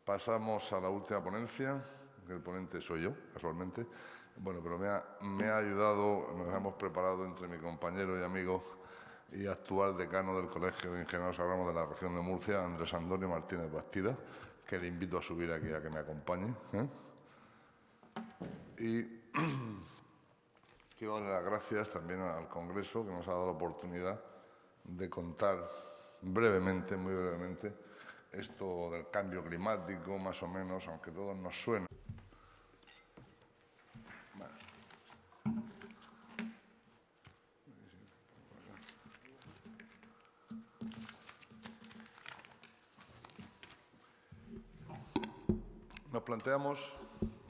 Pasamos a la última ponencia, que el ponente soy yo, casualmente. Bueno, pero me ha ayudado, nos hemos preparado entre mi compañero y amigo y actual decano del Colegio de Ingenieros Agrónomos de la región de Murcia, Andrés Antonio Martínez Bastida, que le invito a subir aquí a que me acompañe. Y quiero dar las gracias también al Congreso, que nos ha dado la oportunidad de contar brevemente, muy brevemente, esto del cambio climático, más o menos, aunque todos nos suena. Nos planteamos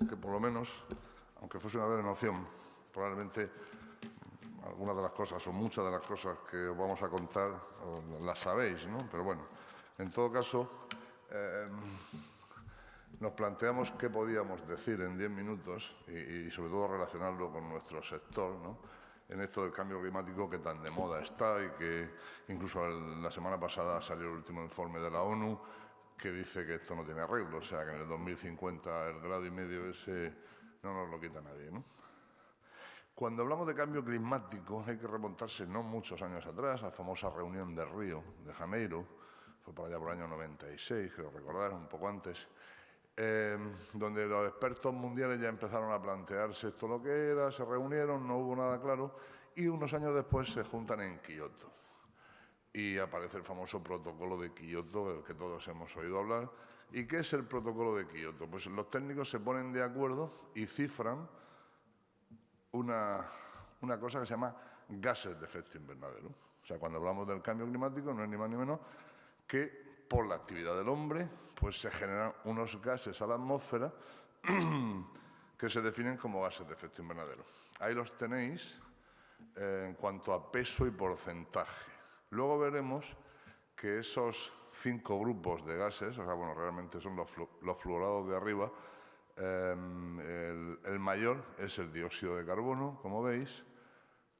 que, por lo menos, aunque fuese una breve noción, probablemente algunas de las cosas o muchas de las cosas que os vamos a contar las sabéis, ¿no? Pero bueno, en todo caso, nos planteamos qué podíamos decir en 10 minutos y sobre todo relacionarlo con nuestro sector, ¿no? En esto del cambio climático que tan de moda está y que incluso la semana pasada salió el último informe de la ONU que dice que esto no tiene arreglo, o sea, que en el 2050 el 1,5 grados ese no nos lo quita nadie, ¿no? Cuando hablamos de cambio climático hay que remontarse no muchos años atrás, a la famosa reunión de Río de Janeiro, fue por allá por el año 96, creo recordar, un poco antes, donde los expertos mundiales ya empezaron a plantearse esto lo que era, se reunieron, no hubo nada claro, y unos años después se juntan en Kioto. Y aparece el famoso protocolo de Kioto, del que todos hemos oído hablar. ¿Y qué es el protocolo de Kioto? Pues los técnicos se ponen de acuerdo y cifran una cosa que se llama gases de efecto invernadero. O sea, cuando hablamos del cambio climático no es ni más ni menos que por la actividad del hombre pues se generan unos gases a la atmósfera que se definen como gases de efecto invernadero. Ahí los tenéis en cuanto a peso y porcentaje. Luego veremos que esos 5 grupos de gases, o sea, bueno, realmente son los fluorados de arriba, el mayor es el dióxido de carbono, como veis.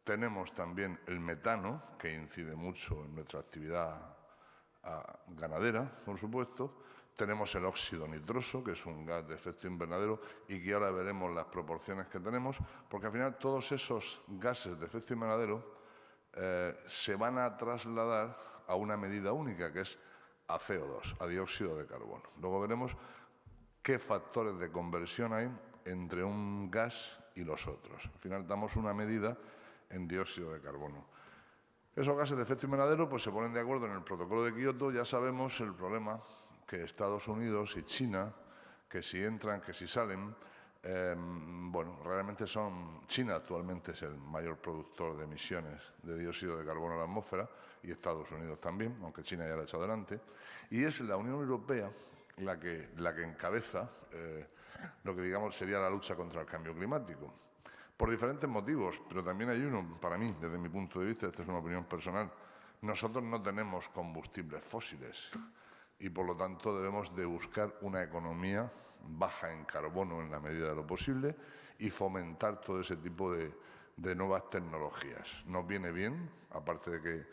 Tenemos también el metano, que incide mucho en nuestra actividad ganadera, por supuesto. Tenemos el óxido nitroso, que es un gas de efecto invernadero y que ahora veremos las proporciones que tenemos, porque al final todos esos gases de efecto invernadero se van a trasladar a una medida única, que es a CO2, a dióxido de carbono. Luego veremos qué factores de conversión hay entre un gas y los otros. Al final damos una medida en dióxido de carbono. Esos gases de efecto invernadero pues, se ponen de acuerdo en el protocolo de Kioto. Ya sabemos el problema que Estados Unidos y China, que si entran, que si salen, bueno, realmente China actualmente es el mayor productor de emisiones de dióxido de carbono a la atmósfera y Estados Unidos también, aunque China ya lo ha hecho adelante, y es la Unión Europea la que encabeza lo que digamos sería la lucha contra el cambio climático. Por diferentes motivos, pero también hay uno, para mí, desde mi punto de vista, esta es una opinión personal, nosotros no tenemos combustibles fósiles y por lo tanto debemos de buscar una economía baja en carbono en la medida de lo posible y fomentar todo ese tipo de nuevas tecnologías. Nos viene bien, aparte de que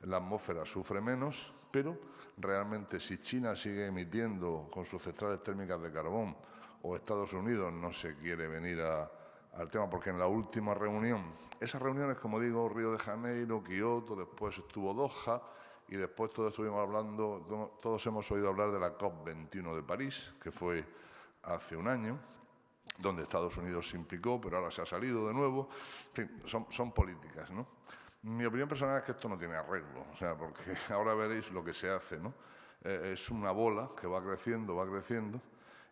la atmósfera sufre menos, pero realmente si China sigue emitiendo con sus centrales térmicas de carbón o Estados Unidos no se quiere venir al tema, porque en la última reunión, esas reuniones, como digo, Río de Janeiro, Kioto, después estuvo Doha y después todos hemos oído hablar de la COP21 de París, que fue hace un año, donde Estados Unidos se implicó, pero ahora se ha salido de nuevo. En fin, son políticas, ¿no? Mi opinión personal es que esto no tiene arreglo, o sea, porque ahora veréis lo que se hace, ¿no? Es una bola que va creciendo,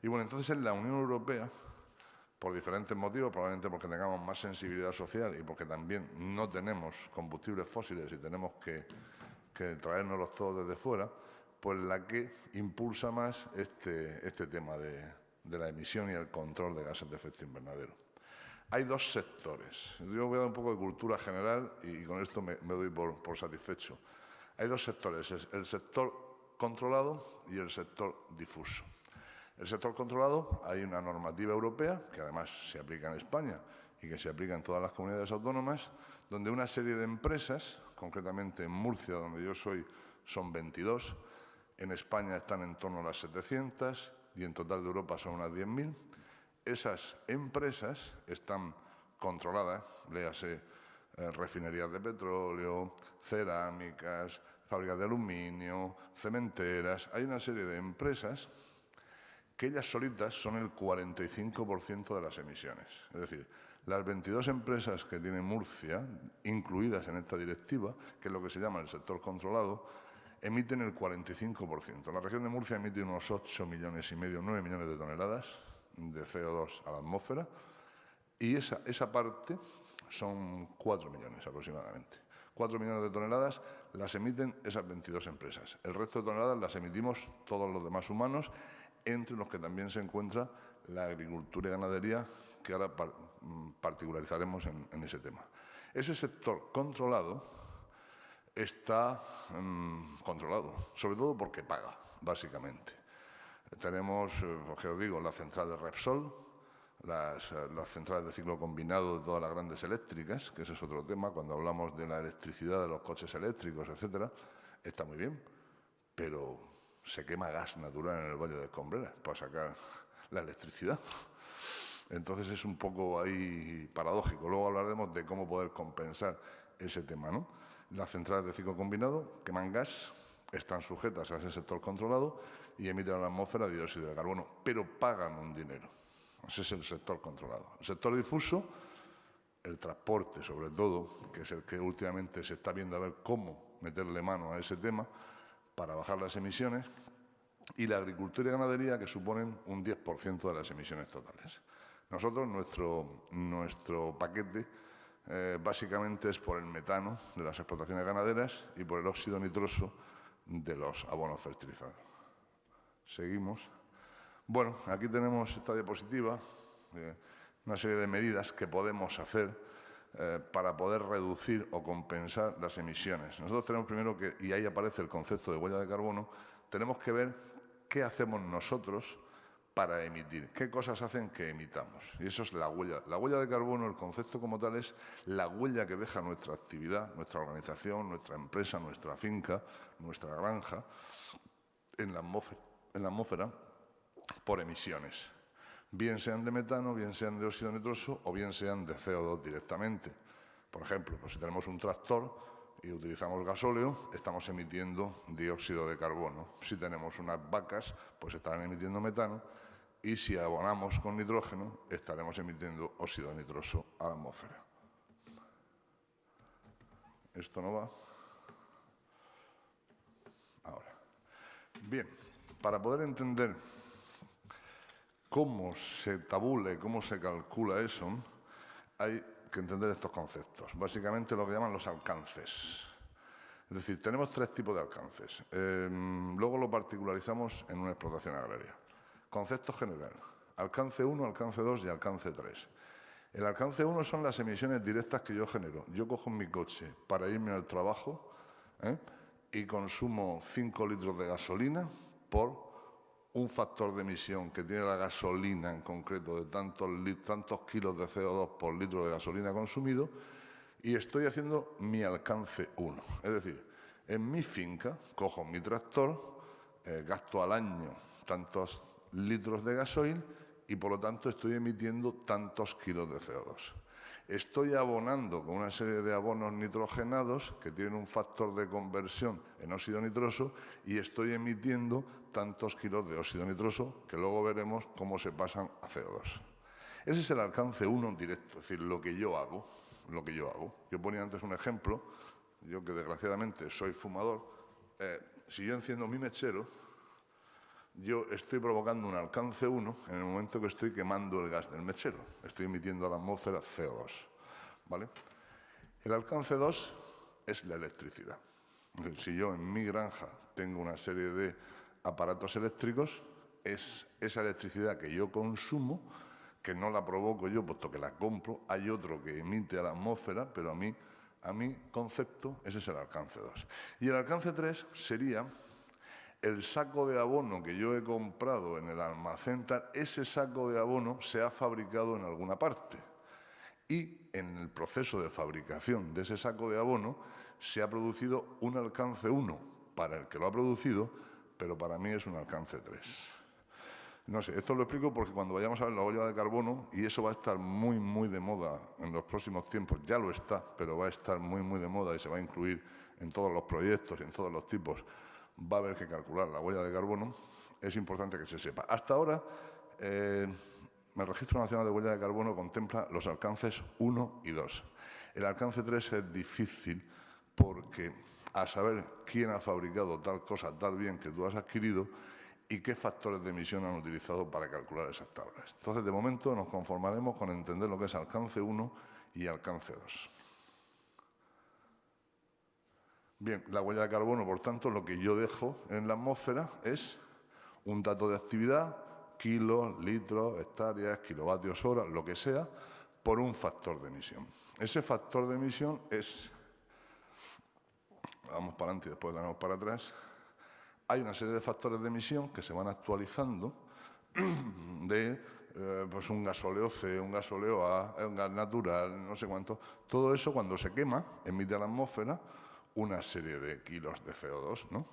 y bueno, entonces en la Unión Europea, por diferentes motivos, probablemente porque tengamos más sensibilidad social y porque también no tenemos combustibles fósiles y tenemos que traérnoslos todos desde fuera, pues la que impulsa más este tema de la emisión y el control de gases de efecto invernadero. Hay 2 sectores. Yo voy a dar un poco de cultura general y con esto me doy por satisfecho. Hay 2 sectores, el sector controlado y el sector difuso. El sector controlado, hay una normativa europea, que además se aplica en España y que se aplica en todas las comunidades autónomas, donde una serie de empresas, concretamente en Murcia, donde yo soy, son 22, en España están en torno a las 700, y en total de Europa son unas 10.000. Esas empresas están controladas, léase refinerías de petróleo, cerámicas, fábricas de aluminio, cementeras. Hay una serie de empresas que ellas solitas son el 45% de las emisiones. Es decir, las 22 empresas que tiene Murcia, incluidas en esta directiva, que es lo que se llama el sector controlado, emiten el 45%. La región de Murcia emite unos 8,5 millones, 9 millones de toneladas de CO2 a la atmósfera, y esa parte son 4 millones aproximadamente. 4 millones de toneladas las emiten esas 22 empresas. El resto de toneladas las emitimos todos los demás humanos, entre los que también se encuentra la agricultura y ganadería, que ahora particularizaremos en ese tema. Ese sector controlado está controlado, sobre todo porque paga, básicamente. Tenemos, que os digo, la central de Repsol, las centrales de ciclo combinado de todas las grandes eléctricas, que ese es otro tema, cuando hablamos de la electricidad, de los coches eléctricos, etcétera, está muy bien, pero se quema gas natural en el Valle de Escombreras para sacar la electricidad. Entonces es un poco ahí paradójico. Luego hablaremos de cómo poder compensar ese tema, ¿no? Las centrales de ciclo combinado queman gas, están sujetas a ese sector controlado y emiten a la atmósfera dióxido de carbono, pero pagan un dinero. Ese es el sector controlado. El sector difuso, el transporte sobre todo, que es el que últimamente se está viendo a ver cómo meterle mano a ese tema para bajar las emisiones, y la agricultura y ganadería, que suponen un 10% de las emisiones totales. Nosotros, nuestro paquete básicamente es por el metano de las explotaciones ganaderas y por el óxido nitroso de los abonos fertilizados. Seguimos. Bueno, aquí tenemos esta diapositiva, una serie de medidas que podemos hacer para poder reducir o compensar las emisiones. Nosotros tenemos primero que, y ahí aparece el concepto de huella de carbono, tenemos que ver qué hacemos nosotros para emitir, qué cosas hacen que emitamos. Y eso es la huella. La huella de carbono, el concepto como tal, es la huella que deja nuestra actividad, nuestra organización, nuestra empresa, nuestra finca, nuestra granja, en la atmósfera por emisiones. Bien sean de metano, bien sean de óxido nitroso o bien sean de CO2 directamente. Por ejemplo, pues si tenemos un tractor y utilizamos gasóleo, estamos emitiendo dióxido de carbono. Si tenemos unas vacas, pues estarán emitiendo metano, y si abonamos con nitrógeno, estaremos emitiendo óxido nitroso a la atmósfera. Esto no va. Ahora. Bien, para poder entender cómo se tabule, cómo se calcula eso, hay que entender estos conceptos. Básicamente lo que llaman los alcances. Es decir, tenemos 3 tipos de alcances. Luego lo particularizamos en una explotación agraria. Concepto general. Alcance 1, alcance 2 y alcance 3. El alcance 1 son las emisiones directas que yo genero. Yo cojo mi coche para irme al trabajo y consumo 5 litros de gasolina por un factor de emisión que tiene la gasolina en concreto de tantos kilos de CO2 por litro de gasolina consumido, y estoy haciendo mi alcance 1. Es decir, en mi finca cojo mi tractor, gasto al año tantos litros de gasoil y por lo tanto estoy emitiendo tantos kilos de CO2. Estoy abonando con una serie de abonos nitrogenados que tienen un factor de conversión en óxido nitroso y estoy emitiendo tantos kilos de óxido nitroso que luego veremos cómo se pasan a CO2. Ese es el alcance 1 directo, es decir, lo que yo hago. Yo ponía antes un ejemplo, yo que desgraciadamente soy fumador, si yo enciendo mi mechero, yo estoy provocando un alcance 1 en el momento que estoy quemando el gas del mechero. Estoy emitiendo a la atmósfera CO2. ¿Vale? El alcance 2 es la electricidad. Es decir, si yo en mi granja tengo una serie de aparatos eléctricos, es esa electricidad que yo consumo, que no la provoco yo, puesto que la compro, hay otro que emite a la atmósfera, pero a mi concepto ese es el alcance 2. Y el alcance 3 sería el saco de abono que yo he comprado en el almacén, ese saco de abono se ha fabricado en alguna parte. Y en el proceso de fabricación de ese saco de abono se ha producido un alcance 1 para el que lo ha producido, pero para mí es un alcance 3. No sé, esto lo explico porque cuando vayamos a ver la huella de carbono, y eso va a estar muy, muy de moda en los próximos tiempos, ya lo está, pero va a estar muy, muy de moda y se va a incluir en todos los proyectos y en todos los tipos, va a haber que calcular la huella de carbono, es importante que se sepa. Hasta ahora, el Registro Nacional de Huella de Carbono contempla los alcances 1 y 2. El alcance 3 es difícil porque a saber quién ha fabricado tal cosa, tal bien que tú has adquirido y qué factores de emisión han utilizado para calcular esas tablas. Entonces, de momento, nos conformaremos con entender lo que es alcance 1 y alcance 2. Bien, la huella de carbono, por tanto, lo que yo dejo en la atmósfera es un dato de actividad, kilos, litros, hectáreas, kilovatios hora, lo que sea, por un factor de emisión. Ese factor de emisión es, vamos para adelante y después damos para atrás, hay una serie de factores de emisión que se van actualizando de pues un gasóleo C, un gasóleo A, un gas natural, no sé cuánto. Todo eso cuando se quema emite a la atmósfera una serie de kilos de CO2, ¿no?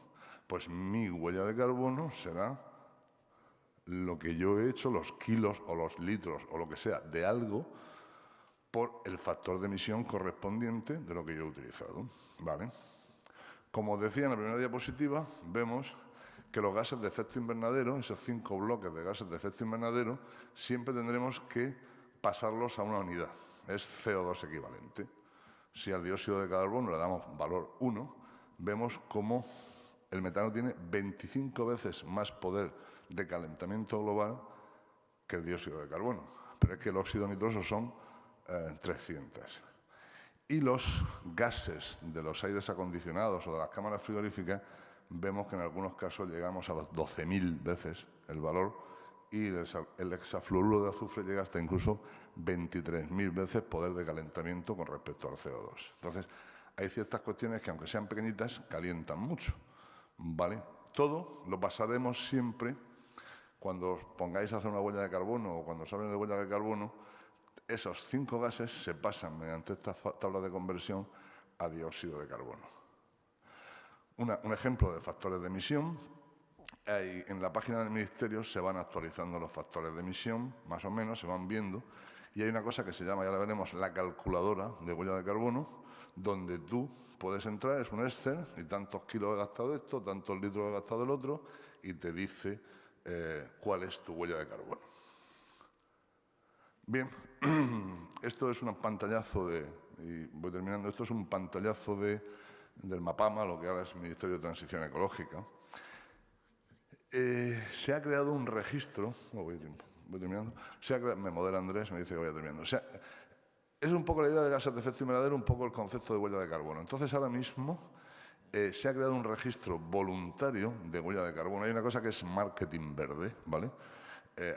Pues mi huella de carbono será lo que yo he hecho, los kilos o los litros o lo que sea de algo por el factor de emisión correspondiente de lo que yo he utilizado, ¿vale? Como os decía en la primera diapositiva, vemos que los gases de efecto invernadero, esos 5 bloques de gases de efecto invernadero, siempre tendremos que pasarlos a una unidad, es CO2 equivalente. Si al dióxido de carbono le damos valor 1, vemos cómo el metano tiene 25 veces más poder de calentamiento global que el dióxido de carbono. Pero es que el óxido nitroso son 300. Y los gases de los aires acondicionados o de las cámaras frigoríficas, vemos que en algunos casos llegamos a los 12.000 veces el valor y el hexafluoruro de azufre llega hasta incluso 23.000 veces poder de calentamiento con respecto al CO2. Entonces, hay ciertas cuestiones que, aunque sean pequeñitas, calientan mucho, ¿vale? Todo lo pasaremos siempre, cuando os pongáis a hacer una huella de carbono o cuando os hablen de huella de carbono, esos 5 gases se pasan mediante esta tabla de conversión a dióxido de carbono. Un ejemplo de factores de emisión. En la página del Ministerio se van actualizando los factores de emisión, más o menos, se van viendo, y hay una cosa que se llama, ya la veremos, la calculadora de huella de carbono, donde tú puedes entrar, es un Excel, y tantos kilos he gastado de esto, tantos litros he gastado del otro, y te dice cuál es tu huella de carbono. Bien, esto es un pantallazo y voy terminando, esto es un pantallazo del MAPAMA, lo que ahora es el Ministerio de Transición Ecológica. Se ha creado un registro, voy terminando, me modera Andrés, me dice que voy terminando. O sea, es un poco la idea de gases de efecto invernadero, un poco el concepto de huella de carbono. Entonces, ahora mismo se ha creado un registro voluntario de huella de carbono. Hay una cosa que es marketing verde, ¿vale?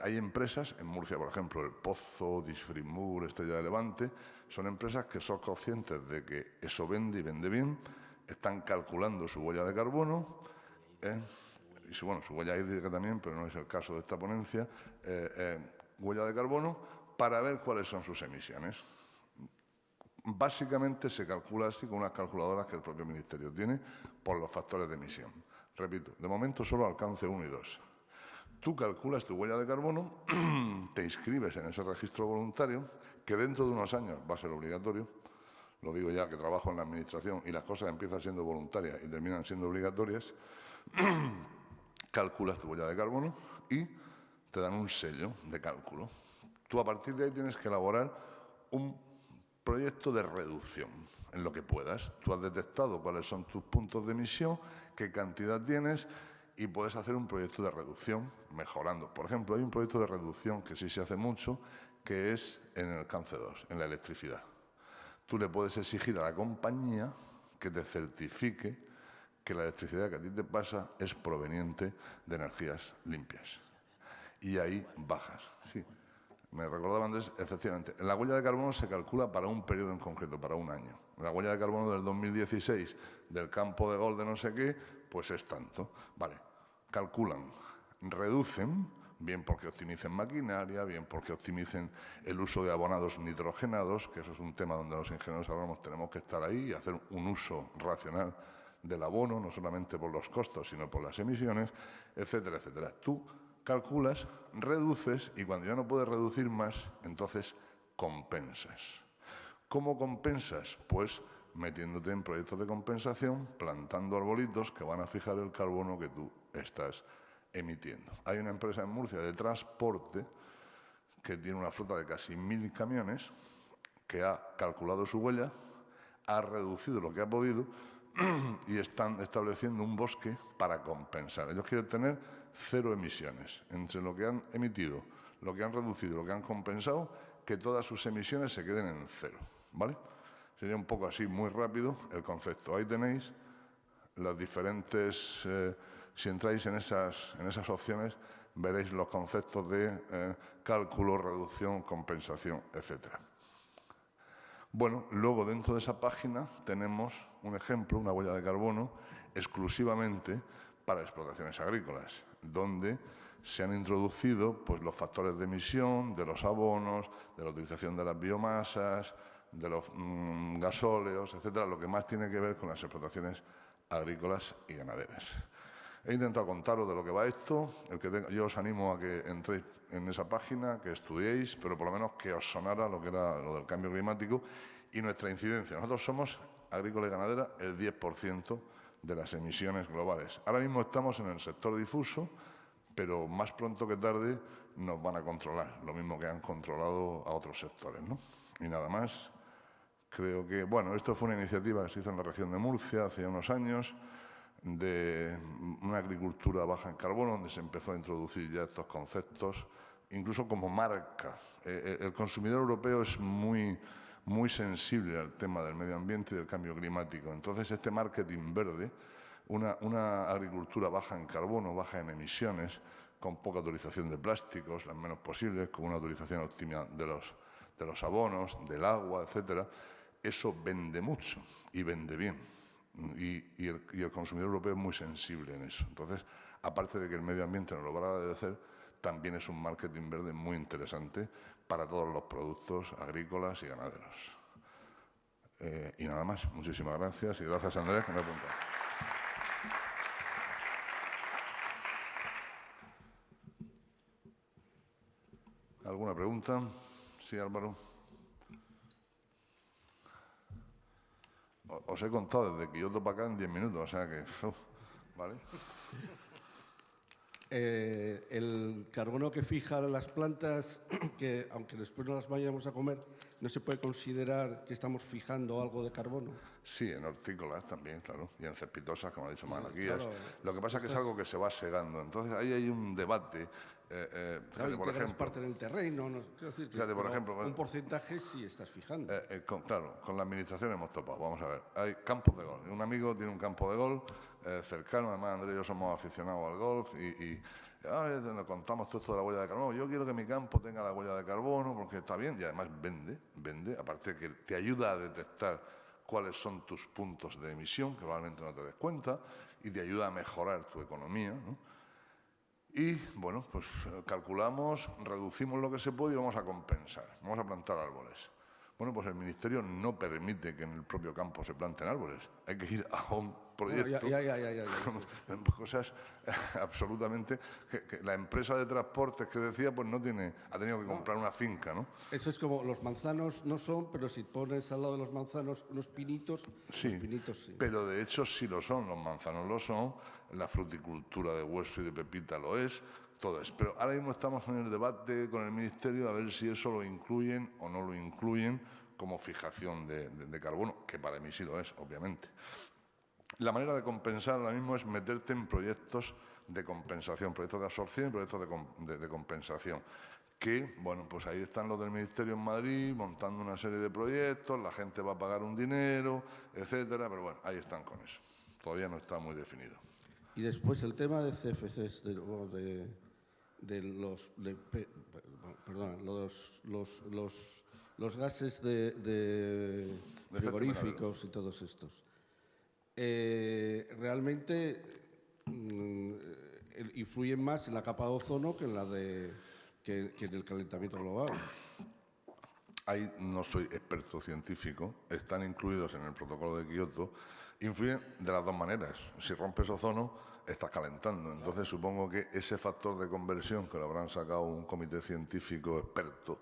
Hay empresas, en Murcia, por ejemplo, El Pozo, Disfrimur, Estrella de Levante, son empresas que son conscientes de que eso vende y vende bien, están calculando su huella de carbono, y su huella hídrica también, pero no es el caso de esta ponencia, huella de carbono, para ver cuáles son sus emisiones. Básicamente se calcula así con unas calculadoras que el propio Ministerio tiene por los factores de emisión. Repito, de momento solo alcance 1 y 2. Tú calculas tu huella de carbono, te inscribes en ese registro voluntario, que dentro de unos años va a ser obligatorio. Lo digo ya que trabajo en la administración y las cosas empiezan siendo voluntarias y terminan siendo obligatorias. Calculas tu huella de carbono y te dan un sello de cálculo. Tú a partir de ahí tienes que elaborar un proyecto de reducción en lo que puedas. Tú has detectado cuáles son tus puntos de emisión, qué cantidad tienes y puedes hacer un proyecto de reducción mejorando. Por ejemplo, hay un proyecto de reducción que sí se hace mucho, que es en el alcance 2, en la electricidad. Tú le puedes exigir a la compañía que te certifique que la electricidad que a ti te pasa es proveniente de energías limpias. Y ahí bajas. Sí, me recordaba Andrés, efectivamente. La huella de carbono se calcula para un periodo en concreto, para un año. La huella de carbono del 2016 del campo de Gol de no sé qué, pues es tanto. Vale, calculan, reducen, bien porque optimicen maquinaria, bien porque optimicen el uso de abonados nitrogenados, que eso es un tema donde los ingenieros agrónomos tenemos que estar ahí y hacer un uso racional del abono, no solamente por los costos, sino por las emisiones, etcétera, etcétera. Tú calculas, reduces y cuando ya no puedes reducir más, entonces compensas. ¿Cómo compensas? Pues metiéndote en proyectos de compensación, plantando arbolitos que van a fijar el carbono que tú estás emitiendo. Hay una empresa en Murcia de transporte que tiene una flota de casi 1000 camiones, que ha calculado su huella, ha reducido lo que ha podido y están estableciendo un bosque para compensar. Ellos quieren tener 0 emisiones. Entre lo que han emitido, lo que han reducido y lo que han compensado, que todas sus emisiones se queden en 0, ¿vale? Sería un poco así, muy rápido, el concepto. Ahí tenéis las diferentes... si entráis en esas opciones, veréis los conceptos de cálculo, reducción, compensación, etcétera. Bueno, luego dentro de esa página tenemos un ejemplo, una huella de carbono, exclusivamente para explotaciones agrícolas, donde se han introducido pues, los factores de emisión de los abonos, de la utilización de las biomasas, de los gasóleos, etcétera, lo que más tiene que ver con las explotaciones agrícolas y ganaderas. He intentado contaros de lo que va esto. Yo os animo a que entréis en esa página, que estudiéis, pero por lo menos que os sonara lo que era lo del cambio climático y nuestra incidencia. Nosotros somos, agrícola y ganadera, el 10% de las emisiones globales. Ahora mismo estamos en el sector difuso, pero más pronto que tarde nos van a controlar, lo mismo que han controlado a otros sectores, ¿no? Y nada más. Creo que, bueno, esto fue una iniciativa que se hizo en la región de Murcia hace unos años, de una agricultura baja en carbono, donde se empezó a introducir ya estos conceptos, incluso como marca. El consumidor europeo es muy sensible al tema del medio ambiente y del cambio climático. Entonces, este marketing verde, una agricultura baja en carbono, baja en emisiones, con poca utilización de plásticos, las menos posibles, con una utilización óptima de los abonos, del agua, etcétera, eso vende mucho y vende bien. Y el consumidor europeo es muy sensible en eso. Entonces, aparte de que el medio ambiente nos lo va a agradecer, también es un marketing verde muy interesante para todos los productos agrícolas y ganaderos. Y nada más. Muchísimas gracias. Y gracias, Andrés, que me ha apuntado. ¿Alguna pregunta? Sí, Álvaro. Os he contado desde Kioto para acá en 10 minutos, o sea que... ¿vale? El carbono que fijan las plantas, que aunque después no las vayamos a comer, ¿no se puede considerar que estamos fijando algo de carbono? Sí, en hortícolas también, claro, y en cespitosas, como ha dicho Malaquías. Claro, lo que pasa es que es algo que se va segando. Entonces, ahí hay un debate. Claro, por ejemplo, parte en el terreno, no, quiero decir que fíjate, por ejemplo, un porcentaje sí estás fijando. Claro, con la administración hemos topado. Vamos a ver, hay campos de golf. Un amigo tiene un campo de golf cercano, además Andrés y yo somos aficionados al golf y nos contamos todo esto de la huella de carbono. Yo quiero que mi campo tenga la huella de carbono porque está bien y además vende, aparte que te ayuda a detectar cuáles son tus puntos de emisión, que probablemente no te des cuenta, y te ayuda a mejorar tu economía, ¿no? Y, bueno, pues calculamos, reducimos lo que se puede y vamos a compensar. Vamos a plantar árboles. Bueno, pues el Ministerio no permite que en el propio campo se planten árboles. Hay que ir a un proyecto. Cosas absolutamente... Que la empresa de transportes que decía, pues ha tenido que comprar una finca, ¿no? Eso es como los manzanos no son, pero si pones al lado de los manzanos unos pinitos, sí, los pinitos sí. Pero de hecho sí lo son, los manzanos lo son, la fruticultura de hueso y de pepita lo es, todo es. Pero ahora mismo estamos en el debate con el Ministerio a ver si eso lo incluyen o no lo incluyen como fijación de carbono, que para mí sí lo es, obviamente. La manera de compensar ahora mismo es meterte en proyectos de compensación, proyectos de absorción y proyectos de compensación. Que, bueno, pues ahí están los del Ministerio en Madrid montando una serie de proyectos, la gente va a pagar un dinero, etcétera, pero bueno, ahí están con eso. Todavía no está muy definido. Y después el tema de CFCs, los gases de frigoríficos y todos estos. Realmente influyen más en la capa de ozono que en el calentamiento global. Ahí no soy experto científico, están incluidos en el protocolo de Kioto, influyen de las dos maneras. Si rompes ozono, estás calentando. Entonces supongo que ese factor de conversión, que lo habrán sacado un comité científico experto,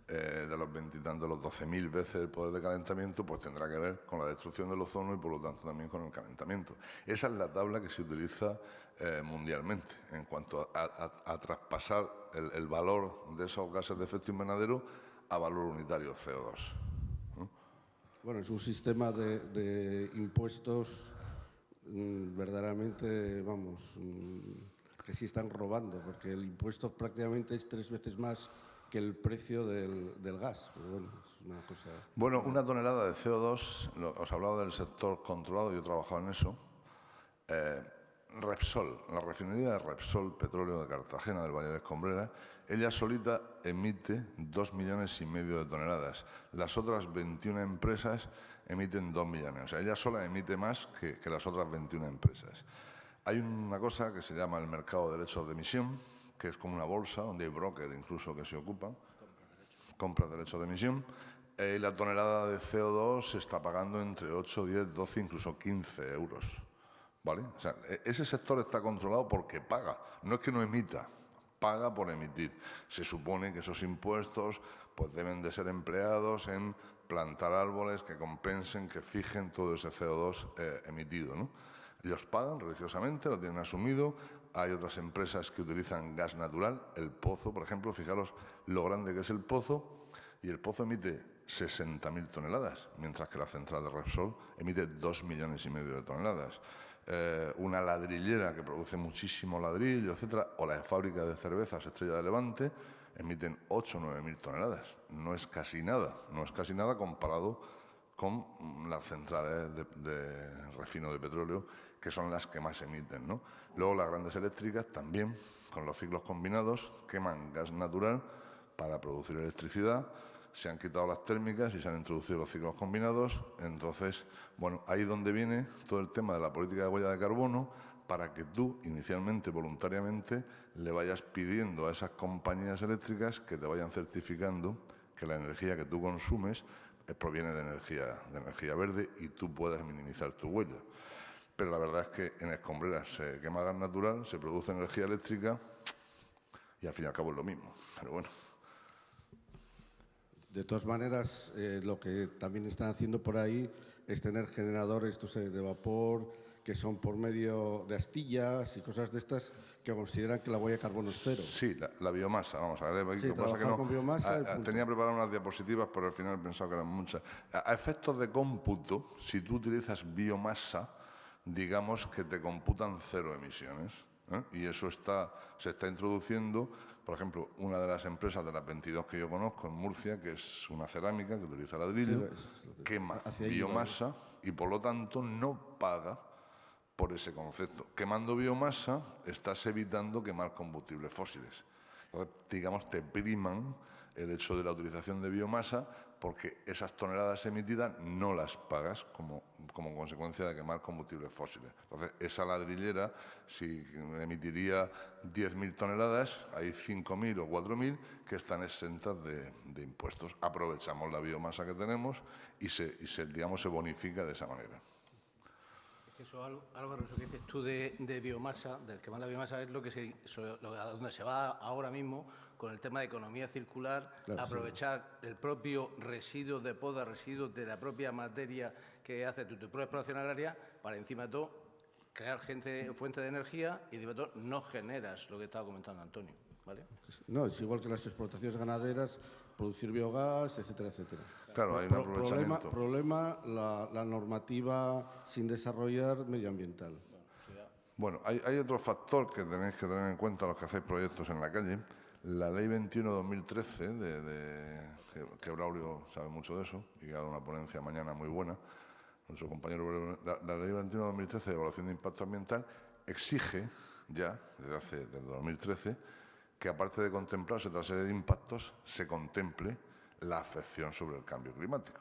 de los 20 y tantos, los 12.000 veces el poder de calentamiento, pues tendrá que ver con la destrucción del ozono y por lo tanto también con el calentamiento. Esa es la tabla que se utiliza mundialmente en cuanto a traspasar el valor de esos gases de efecto invernadero a valor unitario CO2. Bueno, es un sistema de impuestos verdaderamente, vamos, que sí están robando, porque el impuesto prácticamente es 3 veces más que el precio del gas. Pero bueno, es una cosa... Bueno, una tonelada de CO2, os hablaba del sector controlado, yo he trabajado en eso. Repsol, la refinería de Repsol Petróleo de Cartagena, del Valle de Escombrera, ella solita emite 2,5 millones de toneladas. Las otras 21 empresas emiten 2 millones. O sea, ella sola emite más que las otras 21 empresas. Hay una cosa que se llama el mercado de derechos de emisión, que es como una bolsa, donde hay brokers incluso que se ocupan, compras derechos de emisión, y la tonelada de CO2 se está pagando entre 8, 10, 12, incluso 15 euros. ¿Vale? O sea, ese sector está controlado porque paga, no es que no emita, paga por emitir. Se supone que esos impuestos pues deben de ser empleados en plantar árboles que compensen, que fijen todo ese CO2 emitido, ¿no? Ellos pagan religiosamente, lo tienen asumido. Hay otras empresas que utilizan gas natural, el pozo, por ejemplo, fijaros lo grande que es el pozo, y el pozo emite 60.000 toneladas, mientras que la central de Repsol emite 2,5 millones de toneladas. Una ladrillera que produce muchísimo ladrillo, etcétera, o la fábrica de cervezas Estrella de Levante, emiten 8 o 9.000 toneladas. No es casi nada comparado con las centrales de refino de petróleo, que son las que más emiten, ¿no? Luego las grandes eléctricas también, con los ciclos combinados, queman gas natural para producir electricidad. Se han quitado las térmicas y se han introducido los ciclos combinados. Entonces, bueno, ahí es donde viene todo el tema de la política de huella de carbono, para que tú, inicialmente, voluntariamente, le vayas pidiendo a esas compañías eléctricas que te vayan certificando que la energía que tú consumes proviene de energía verde y tú puedas minimizar tu huella. Pero la verdad es que en Escombreras se quema gas natural, se produce energía eléctrica y al fin y al cabo es lo mismo. Pero bueno. De todas maneras, lo que también están haciendo por ahí es tener generadores de vapor que son por medio de astillas y cosas de estas que consideran que la huella de carbono es cero. Sí, la biomasa, vamos a ver. Sí, lo que pasa que no, con biomasa tenía preparadas unas diapositivas, pero al final he pensado que eran muchas. A efectos de cómputo, si tú utilizas biomasa, digamos que te computan 0 emisiones. Y eso se está introduciendo. Por ejemplo, una de las empresas de las 22 que yo conozco en Murcia, que es una cerámica que utiliza ladrillo, quema biomasa y por lo tanto no paga por ese concepto. Quemando biomasa estás evitando quemar combustibles fósiles. Entonces, digamos, te priman el hecho de la utilización de biomasa porque esas toneladas emitidas no las pagas como consecuencia de quemar combustibles fósiles. Entonces, esa ladrillera, si emitiría 10.000 toneladas, hay 5.000 o 4.000 que están exentas de impuestos. Aprovechamos la biomasa que tenemos y se bonifica de esa manera. Eso, Álvaro, eso que dices tú de biomasa, del quemar la biomasa, es a donde se va ahora mismo con el tema de economía circular, claro, aprovechar el propio residuo de poda, residuos de la propia materia que hace tu propia explotación agraria, para encima de todo crear fuente de energía y de todo no generas lo que estaba comentando Antonio, ¿vale? No, es igual que las explotaciones ganaderas, producir biogás, etcétera, etcétera. Claro, hay un aprovechamiento. Problema la normativa sin desarrollar medioambiental. Bueno, hay otro factor que tenéis que tener en cuenta los que hacéis proyectos en la calle. La Ley 21/2013, que Braulio sabe mucho de eso, y ha dado una ponencia mañana muy buena, nuestro compañero, la Ley 21/2013 de evaluación de impacto ambiental exige ya, desde 2013, que aparte de contemplarse otra serie de impactos, se contemple la afección sobre el cambio climático.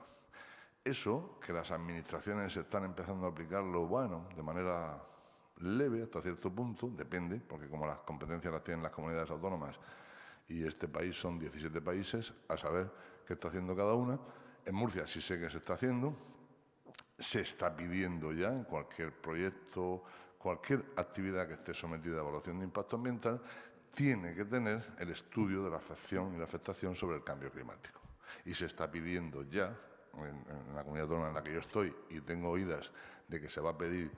Eso, que las administraciones están empezando a aplicarlo, bueno, de manera leve hasta cierto punto, depende, porque como las competencias las tienen las comunidades autónomas y este país son 17 países, a saber qué está haciendo cada una. En Murcia sí sé que se está haciendo, se está pidiendo ya en cualquier proyecto, cualquier actividad que esté sometida a evaluación de impacto ambiental tiene que tener el estudio de la afección y la afectación sobre el cambio climático. Y se está pidiendo ya, en la comunidad autónoma en la que yo estoy, y tengo oídas de que se va a pedir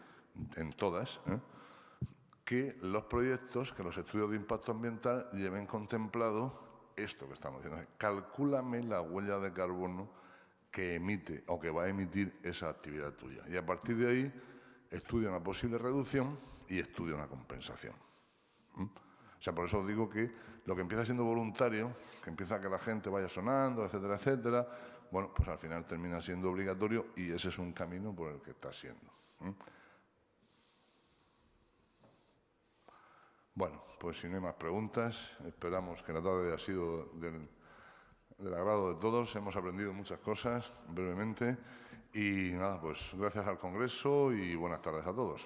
en todas, que los proyectos, que los estudios de impacto ambiental lleven contemplado esto que estamos diciendo. Calcúlame la huella de carbono que emite o que va a emitir esa actividad tuya. Y a partir de ahí, estudia una posible reducción y estudia una compensación. O sea, por eso os digo que lo que empieza siendo voluntario, que empieza a que la gente vaya sonando, etcétera, etcétera, bueno, pues al final termina siendo obligatorio y ese es un camino por el que está siendo. Bueno, pues si no hay más preguntas, esperamos que la tarde haya sido del agrado de todos. Hemos aprendido muchas cosas brevemente y nada, pues gracias al Congreso y buenas tardes a todos.